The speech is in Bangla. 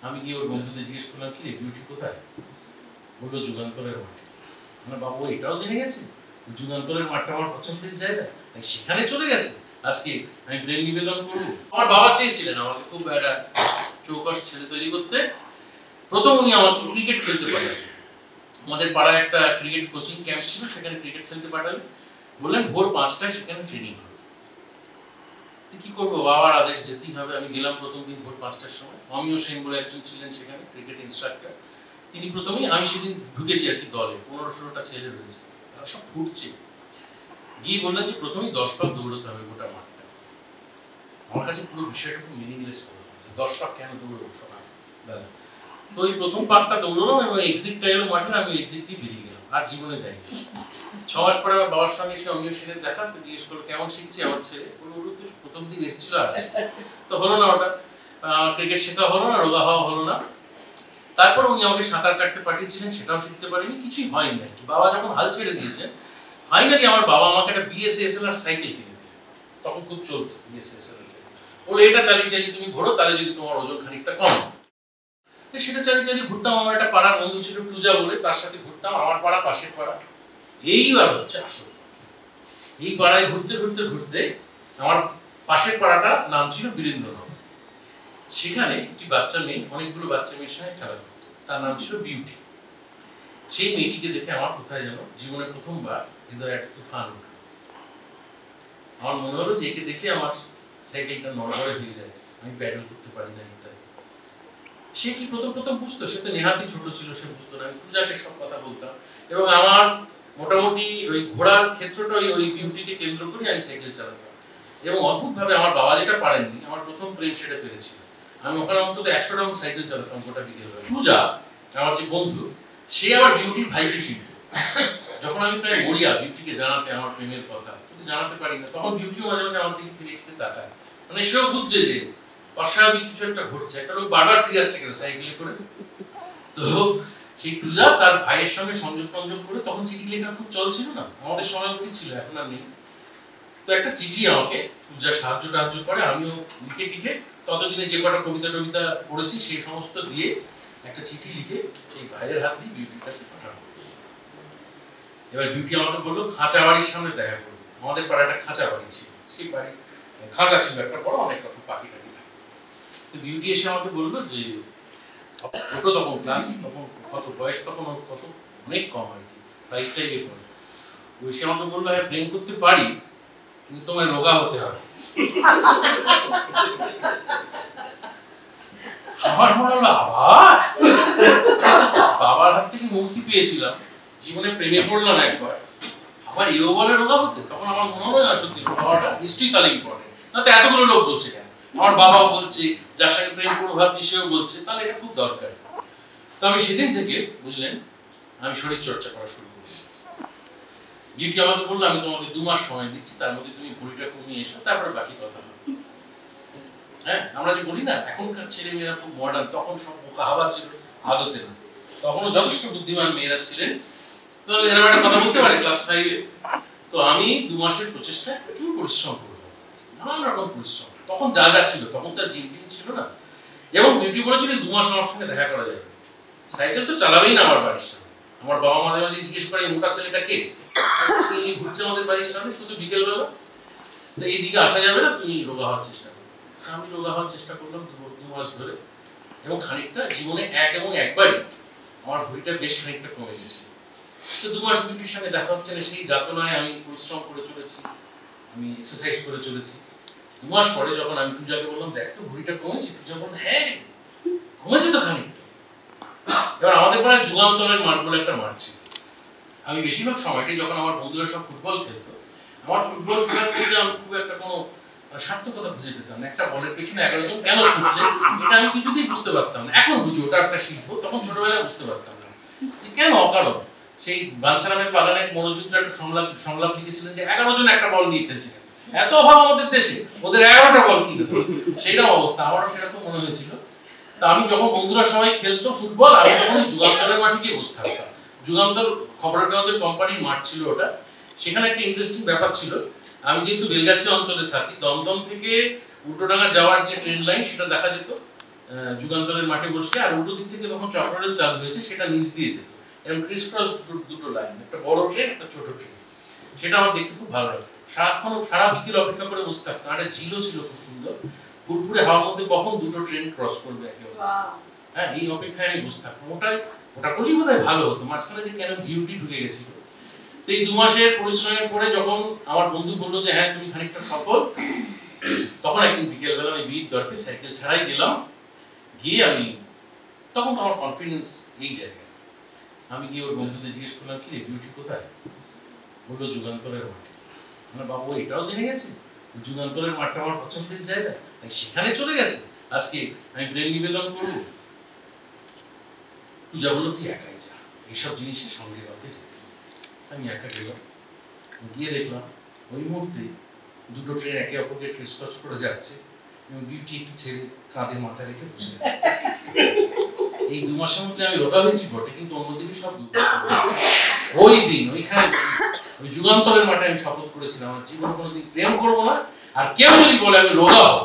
আমি গিয়ে ওর বন্ধুদের জিজ্ঞেস করলাম, কি রে বিউটি কোথায়? বললো যুগান্তরের মাঠে। মানে বাবু এটাও জেনে গেছে যুগান্তরের মাঠটা আমার পছন্দের জায়গা, তাই সেখানে চলে গেছে। আজকে আমি প্রেম নিবেদন করবো। আমার বাবা চেয়েছিলেন আমাকে খুব একটা চৌকস ছেলে তৈরি করতে। প্রথম উনি আমাকে ক্রিকেট খেলতে পাঠালেন। আমাদের পাড়ায় একটা ক্রিকেট কোচিং ক্যাম্প ছিল, সেখানে ক্রিকেট খেলতে পাঠালেন। বললেন ভোর 5টায় সেখানে ট্রেনিং হবে। কি করবো, বাবার আদেশ যেতেই হবে। আমি গেলাম প্রথম দিন ভোর 5টার সময়। অমিয় সেন বলে একজন ছিলেন সেখানে ক্রিকেট ইনস্ট্রাক্টর, তিনি প্রথমেই, আমি সেদিন ঢুকেছি আর কি দলে, 15-16টা ছেলে রয়েছে, তারা সব ফুটছে। গিয়ে বললেন যে প্রথমেই 10 পাক দৌড়তে হবে গোটা মাঠটা। আমার কাছে পুরো বিষয়টা খুব মিনিংলেস হলো, 10 পাক কেন দৌড়বো সকাল বেলা। তো ওই প্রথম পাকটা দৌড়লাম এবং এক্সিটটা এলো মাঠে, আমি এক্সিট দিয়ে বেরিয়ে গেলাম, আর জীবনে যাইনি। 6 মাস পরে আমার বাবার সঙ্গে সে অমিয় সেনের দেখা, তো জিজ্ঞেস করলো কেমন শিখছে আমার ছেলে। বললো তো প্রথম দিন এসেছিল আর তো হলো না, ওটা ক্রিকেট শেখা হলো না, রোগা হওয়া হলো না। তারপর উনি আমাকে সাঁতার কাটতে পাঠিয়েছিলেন, সেটাও শিখতে পারিনি, কিছুই হয়নি আর কি। বাবা যখন হাল ছেড়ে দিয়েছেন, ফাইনালি আমার বাবা আমাকে একটা বিএসএসএল সাইকেল কিনে দিলেন। তখন খুব চলতো বিএসএসএল সাইকেল। বলে এটা চালিয়ে চালিয়ে তুমি ঘোরো, তাহলে যদি তোমার ওজন খানিকটা কম। তো সেটা চালিয়ে চালিয়ে ঘুরতাম। আমার একটা পাড়ার বন্ধু ছিল টুজা বলে, তার সাথে ঘুরতাম। আমার পাড়া পাশের পাড়া। এইবার হচ্ছে আসল, এই পাড়ায় ঘুরতে ঘুরতে ঘুরতে আমার পাশের পাড়াটার নাম ছিল বীরেন্দ্রনগর। সেখানে একটি বাচ্চা মেয়ে অনেকগুলো বাচ্চা মেয়ের সঙ্গে খেলা করতো, তার নাম ছিল বিউটি। সেই মেয়েটিকে দেখে আমার কোথায় যেন জীবনে প্রথমবার হৃদয়ে একটা তুফান উঠল। আমার মনে হলো যে একে দেখলে আমার সাইকেলটা নড়বড়ে হয়ে যায়, আমি প্যাডেল করতে পারি না ইত্যাদি। সে কি প্রথম প্রথম বুঝতো? সে তো নেহাতি ছোট ছিল, সে বুঝতো না। আমি পূজাকে সব কথা বলতাম এবং আমার মোটামুটি ওই ঘোড়ার ক্ষেত্রটা ওই বিউটিকে কেন্দ্র করে আমি সাইকেল চালাতাম। এবং অদ্ভুতভাবে আমার বাবা যেটা পারেননি, আমার প্রথম প্রেম সেটা পেরেছিল। আমি ওখানে অন্তত 100 রাউন্ড সাইকেল চালাতাম গোটা বিকেলবেলা। পূজা আমার যে বন্ধু, সে আবার বিউটির ভাইকে চিনত। যখন আমি প্রায় মরিয়া বিউটিকে জানাতে আমার প্রেমের কথা, কিন্তু জানাতে পারি না, তখন বিউটিও মাঝে মাঝে আমার দিকে ফিরে ফিরে তাকায়। মানে সেও বুঝছে যে অস্বাভাবিক কিছু একটা ঘটছে, একটা লোক বারবার ফিরে আসছে কেন সাইকেলে করে। তো সেই পূজা তার ভাইয়ের সঙ্গে সংযোগ টঞ্যোগ করে, তখন চিঠি লেখা খুব চলছিল না, আমাদের সময় অবধি ছিল, এখন আর নেই। তো একটা চিঠি আমাকে পূজা সাহায্য করে, আমিও লিখে টিখে ততদিনে যে কটা কবিতা টবিতা পড়েছি সেই সমস্ত দিয়ে একটা চিঠি লিখে সেই ভাইয়ের হাত দিয়ে বিউটির কাছে পাঠানো। এবার বিউটি আমাকে বললো খাঁচা বাড়ির সামনে দেখা করবো। আমাদের পাড়ায় একটা খাঁচা বাড়ি ছিল, সেই বাড়ি খাঁচা ছিল একটা বড়, অনেক রকম পাখি টাখি থাকে। তো বিউটি এসে আমাকে বললো যে ছোট তখন ক্লাস, তখন কত বয়স, তখন ওর কত অনেক কম আর কি, 5 টাইপে পড়ে। ওই সে আমাকে বললো আমি প্রেম করতে পারি, কিন্তু তোমায় রোগা হতে হবে। আমার মনে হলো আবার বাবার হাত থেকে মুক্তি পেয়েছিলাম, জীবনে প্রেমে পড়লাম একবার, আবার এও বলে রোগা হতে। তখন আমার মনে হলো না সত্যি বাবাটা নিশ্চয়ই তাহলে ইম্পর্টেন্ট, না তো এতগুলো লোক বলছে কেন, আমার বাবাও বলছে, যার সঙ্গে প্রেম করবো ভাবছি সেও বলছে, তাহলে এটা খুব দরকার। তো আমি সেদিন থেকে বুঝলেন আমি শরীর চর্চা করা শুরু করি। বিউটি আমাকে বললো আমি তোমাকে 2 মাস সময় দিচ্ছি, তার মধ্যে তুমি ভুঁড়িটা কমিয়ে এসো, তারপরে বাকি কথা হবে। হ্যাঁ, আমরা যে বলি না এখনকার ছেলে মেয়েরা খুব মডার্ন, তখন সব বোকা হাওয়া ছিল, আদতে না। তখনও যথেষ্ট বুদ্ধিমান মেয়েরা ছিলেন, তো এরকম একটা কথা বলতে পারে ক্লাস 5-এ। তো আমি 2 মাসের প্রচেষ্টায় প্রচুর পরিশ্রম করবো, নানান রকম পরিশ্রম। তখন যা যা ছিল, তখন তার জিম টিম ছিল না। এবং বিউটি বলেছিল 2 মাস আমার সঙ্গে দেখা করা যাবে। সাইকেল তো চালাবেই না আমার বাড়ির সামনে। আমার বাবা মাঝে মাঝে জিজ্ঞেস করে মোটা ছেলেটা কে, ঘুরছে আমাদের বাড়ির সামনে শুধু বিকেলবেলা, তো এইদিকে আসা যাবে না, তুমি রোগা হওয়ার চেষ্টা করো। আমি রোগা হওয়ার চেষ্টা করলাম 2 মাস ধরে, এবং খানিকটা জীবনে একবারই আমার ভুঁড়িটা বেশ খানিকটা কমে গেছে। তো 2 মাস বিউটির সঙ্গে দেখা হচ্ছে না, সেই যাতনায় আমি পরিশ্রম করে চলেছি, আমি এক্সারসাইজ করে চলেছি। 2 মাস পরে যখন আমি টুজাকে বললাম দেখ তো ভুঁড়িটা কমেছে, টুজা বলল হ্যাঁ কমেছে তো খানিকটা। এবার আমাদের পাড়ায় যুগান্তরের মাঠ বলে একটা মাঠ ছিল। আমি বেশিরভাগ সময়টাই যখন আমার বন্ধুরা সব ফুটবল খেলতো, আমার ফুটবল খেলার মধ্যে আমি খুব একটা কোনো সার্থকতা খুঁজে পেতাম না। একটা বলের পেছনে 11 জন কেন ছুটছে এটা আমি কিছুতেই বুঝতে পারতাম না। এখন বুঝি ওটা একটা শিল্প, তখন ছোটবেলায় বুঝতে পারতাম না যে কেন অকারণ। সেই বাঞ্ছারামের বাগানে মনোজ মিত্র একটা সংলাপ লিখেছিলেন যে 11 জন একটা বল নিয়ে খেলছে, এত অভাব আমাদের দেশে, ওদের 11টা বল কি হতো, সেইরকম অবস্থা। আমারও সেরকম মনে হয়েছিল। তা আমি যখন বন্ধুরা সবাই খেলতো ফুটবল, আমি তখন যুগান্তরের মাঠে গিয়ে বসে থাকতাম। যুগান্তর খবরের কাগজের কোম্পানির মাঠ ছিল ওটা। সেখানে একটা ইন্টারেস্টিং ব্যাপার ছিল, আমি যেহেতু বেলগাছি অঞ্চলে থাকি, দমদম থেকে উল্টোডাঙ্গা যাওয়ার যে ট্রেন লাইন সেটা দেখা যেত যুগান্তরের মাঠে বসলে, আর উল্টো দিক থেকে তখন চক্ররেল চালু হয়েছে, সেটা নিচ দিয়ে যেত এরকম ক্রিস ক্রস দুটো লাইন, একটা বড় ট্রেন একটা ছোট ট্রেন। সেটা আমার দেখতে খুব ভালো লাগতো। সারাক্ষণ সারা বিকেল অপেক্ষা করে বসে থাকতাম। একটা ঝিলও ছিল খুব সুন্দর, ফুরফুরে হাওয়ার মধ্যে কখন দুটো ট্রেন ক্রস করবে একে অপরকে। হ্যাঁ, এই অপেক্ষায় আমি বসে থাকতাম। ওটা করলেই বোধ হয় ভালো হতো। মাঝখানে যে কেন ডিউটি ঢুকে গেছিল। তো এই 2 মাসের পরিশ্রমের পরে যখন আমার বন্ধু বললো যে হ্যাঁ তুমি খানিকটা সফল, তখন একদিন বিকেলবেলা আমি বীর দর্পে সাইকেল ছাড়াই গেলাম। গিয়ে আমি তখন আমার কনফিডেন্স এই জায়গায়, আমি গিয়ে ওর বন্ধুদের জিজ্ঞেস করলাম কি রে বিউটি কোথায়? বললো যুগান্তরের মাঠে। মানে বাবু এটাও জেনে গেছে যুগান্তরের মাঠটা আমার পছন্দের জায়গা, তাই সেখানে চলে গেছে। আজকে আমি প্রেম নিবেদন করবো। পূজা বললো তুই একাই যা, এইসব জিনিসের সঙ্গে কাউকে যেতে। আমি একা গেলাম, গিয়ে দেখলাম ওই মুহূর্তে দুটো ট্রেন একে অপরকে ক্রিসক্রস করে যাচ্ছে এবং বিউটি একটি ছেলে কাঁধে মাথা রেখে বসে আছে। এই 2 মাসের মধ্যে আমি রোগা হয়েছি বটে, কিন্তু অন্যদিকে সব ওই দিন ওইখানে ওই যুগান্তরের মাঠে আমি শপথ করেছিলাম আমার জীবনে কোনোদিন প্রেম করবো না, আর কেউ যদি বলে আমি রোগা হব